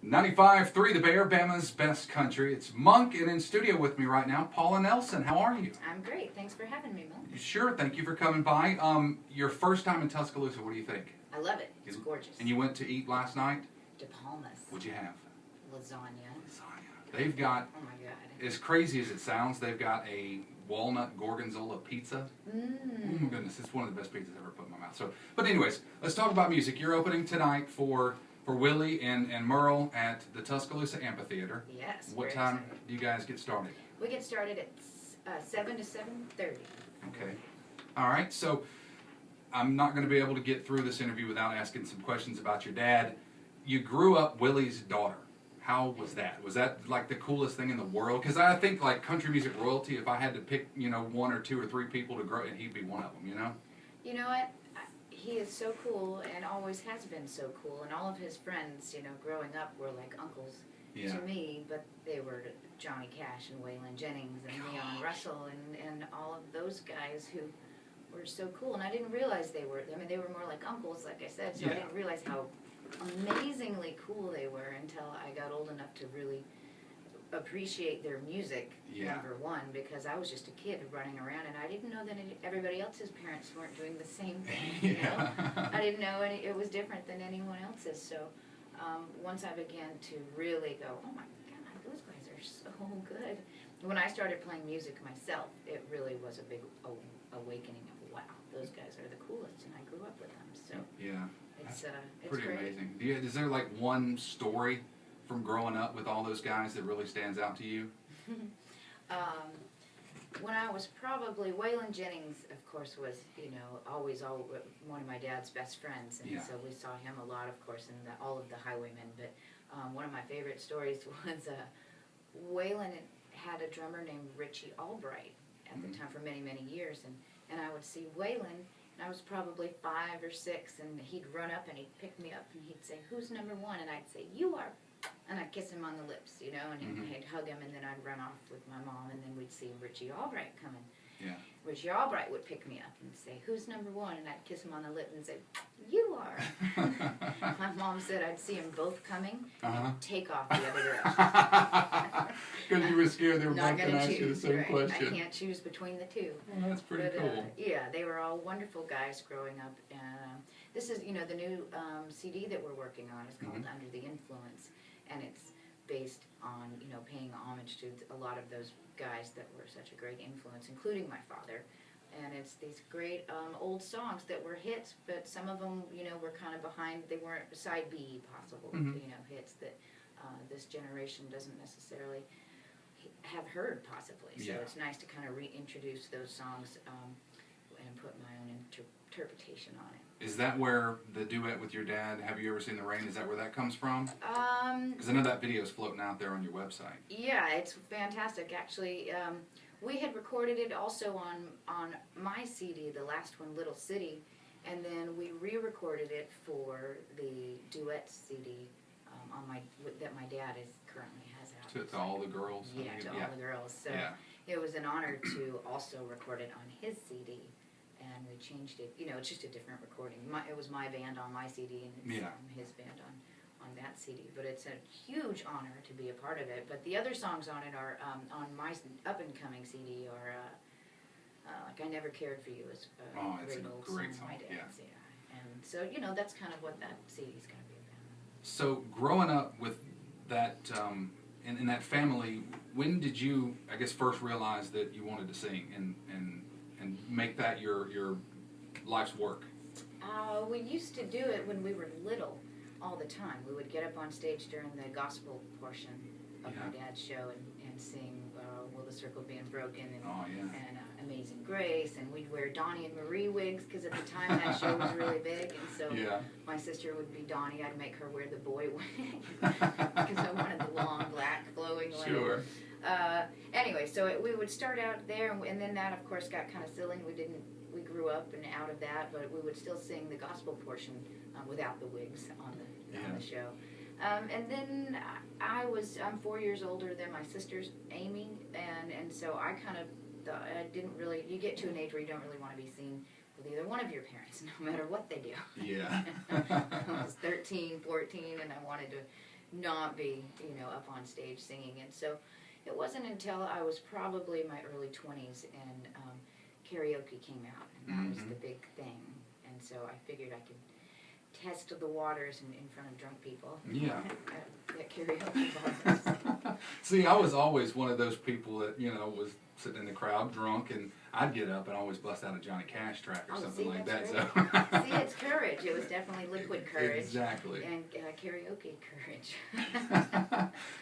95.3 The Bear, Bama's best country. It's Monk, and in studio with me right now, Paula Nelson. How are you? I'm great. Thanks for having me, Monk. Sure. Thank you for coming by. Your first time in Tuscaloosa, what do you think? I love it. It's gorgeous. And you went to eat last night? De Palmas. What'd you have? Lasagna. Lasagna. They've got, oh my God, as crazy as it sounds, they've got a walnut gorgonzola pizza. Oh my goodness, it's one of the best pizzas I've ever put in my mouth. So, but anyways, let's talk about music. You're opening tonight for Willie and Merle at the Tuscaloosa Amphitheater. Yes. What time do you guys get started? We get started at 7 to 7:30. Okay. All right. So I'm not going to be able to get through this interview without asking some questions about your dad. You grew up Willie's daughter. How was that? Was that like the coolest thing in the world? Because I think like country music royalty, if I had to pick, one or two or three people to grow, and he'd be one of them, You know what? He is so cool and always has been so cool. And all of his friends, growing up were like uncles to me, but they were Johnny Cash and Waylon Jennings and Leon Russell and all of those guys who were so cool. And I didn't realize they were more like uncles, like I said, so I didn't realize how amazingly cool they were until I got old enough to really appreciate their music, number one, because I was just a kid running around and I didn't know that everybody else's parents weren't doing the same thing, I didn't know it was different than anyone else's. So once I began to really go, oh my God, those guys are so good. When I started playing music myself, it really was a big awakening of, wow, those guys are the coolest, and I grew up with them. So it's pretty great. Amazing. Is there like one story from growing up with all those guys that really stands out to you? When I was probably, Waylon Jennings, of course, was, always one of my dad's best friends, and so we saw him a lot, of course, in all of the Highwaymen, but one of my favorite stories was Waylon had a drummer named Richie Albright at the time for many, many years, and I would see Waylon, and I was probably 5 or 6, and he'd run up and he'd pick me up and he'd say, "Who's number one?" And I'd say, "You are." And I'd kiss him on the lips, and I'd hug him, and then I'd run off with my mom, and then we'd see Richie Albright coming. Richie Albright would pick me up and say, "Who's number one?" And I'd kiss him on the lip and say, "You are." My mom said I'd see them both coming and take off the other direction. Because you were scared they were Not both going to ask you the same right. question. I can't choose between the two. Well, that's pretty cool. They were all wonderful guys growing up. And this is, the new CD that we're working on is called Under the Influence. And it's based on, paying homage to a lot of those guys that were such a great influence, including my father. And it's these great old songs that were hits, but some of them, were kind of behind. They weren't side B possible, hits that this generation doesn't necessarily have heard possibly. So it's nice to kind of reintroduce those songs and put my own interpretation on it. Is that where the duet with your dad, Have You Ever Seen the Rain, is that where that comes from? Because I know that video is floating out there on your website. Yeah, it's fantastic. Actually, we had recorded it also on my CD, the last one, Little City, and then we re-recorded it for the duet CD that my dad currently has out. To all the girls? Yeah, to all the girls. So it was an honor to also record it on his CD. And we changed it. It's just a different recording. It was my band on my CD, and it's his band on that CD. But it's a huge honor to be a part of it. But the other songs on it are on my up-and-coming CD are like "I Never Cared for You" is a great old song of my dad's. And so that's kind of what that CD is going to be about. So growing up with that in that family, when did you, I guess, first realize that you wanted to sing and make that your life's work? We used to do it when we were little all the time. We would get up on stage during the gospel portion of my dad's show and sing Will the Circle Be Unbroken and Amazing Grace, and we'd wear Donnie and Marie wigs because at the time that show was really big, and so my sister would be Donnie. I'd make her wear the boy wig because I wanted the long black flowing wig. Sure. Anyway, so we would start out there, and then that, of course, got kind of silly. We grew up and out of that, but we would still sing the gospel portion without the wigs on the show. And then I'm 4 years older than my sister's Amy, and so I kind of I didn't really. You get to an age where you don't really want to be seen with either one of your parents, no matter what they do. Yeah. I was 13, 14, and I wanted to not be, you know, up on stage singing. And so it wasn't until I was probably my early 20s and karaoke came out, and that was the big thing. And so I figured I could test the waters in front of drunk people. Yeah. At karaoke bars. See, I was always one of those people that, you know, was sitting in the crowd drunk, and I'd get up and always bust out a Johnny Cash track or something like that. Great. So See, it's courage. It was definitely liquid courage. Exactly. And karaoke courage.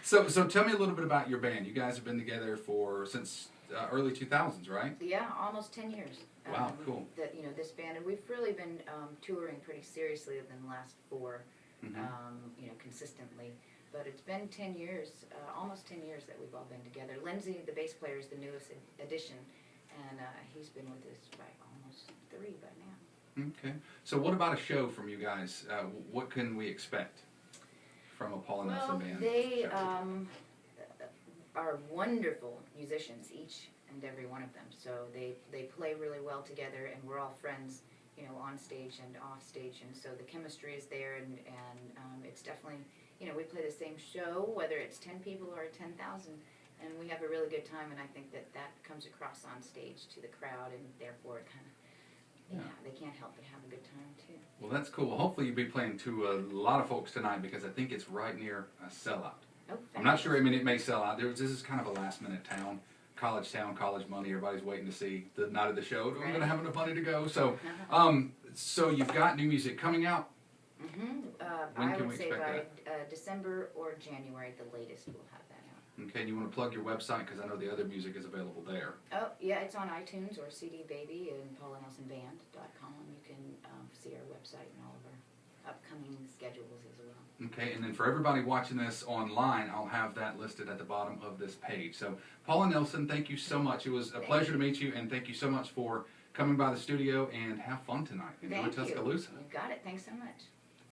So tell me a little bit about your band. You guys have been together since early 2000s, right? Yeah, almost 10 years. Wow, cool. That, you know, this band, and we've really been touring pretty seriously within the last 4, you know, consistently. But it's been 10 years, almost 10 years that we've all been together. Lindsay, the bass player, is the newest addition, and he's been with us by almost 3 by now. Okay. So what about a show from you guys? What can we expect from a Paula Nelson band? They are wonderful musicians, each and every one of them. So they play really well together, and we're all friends, you know, on stage and off stage, and so the chemistry is there, and it's definitely, you know, we play the same show, whether it's 10 people or 10,000, and we have a really good time, and I think that comes across on stage to the crowd, and therefore it kind of, they can't help but have a good time too. Well, that's cool. Well, hopefully you'll be playing to a lot of folks tonight, because I think it's right near a sellout. Oh, I'm not sure. I mean, it may sell out. This is kind of a last-minute town, college money. Everybody's waiting to see the night of the show. We're going to have enough money to go. So, so you've got new music coming out. I would say by December or January, the latest, we'll have that out. Okay, and you want to plug your website, because I know the other music is available there. Oh, yeah, it's on iTunes or CD Baby and PaulaNelsonBand.com. You can see our website and all of our upcoming schedules as well. Okay, and then for everybody watching this online, I'll have that listed at the bottom of this page. So, Paula Nelson, thank you so much. It was a pleasure to meet you, and thank you so much for coming by the studio, and have fun tonight. Enjoy Tuscaloosa. You got it. Thanks so much.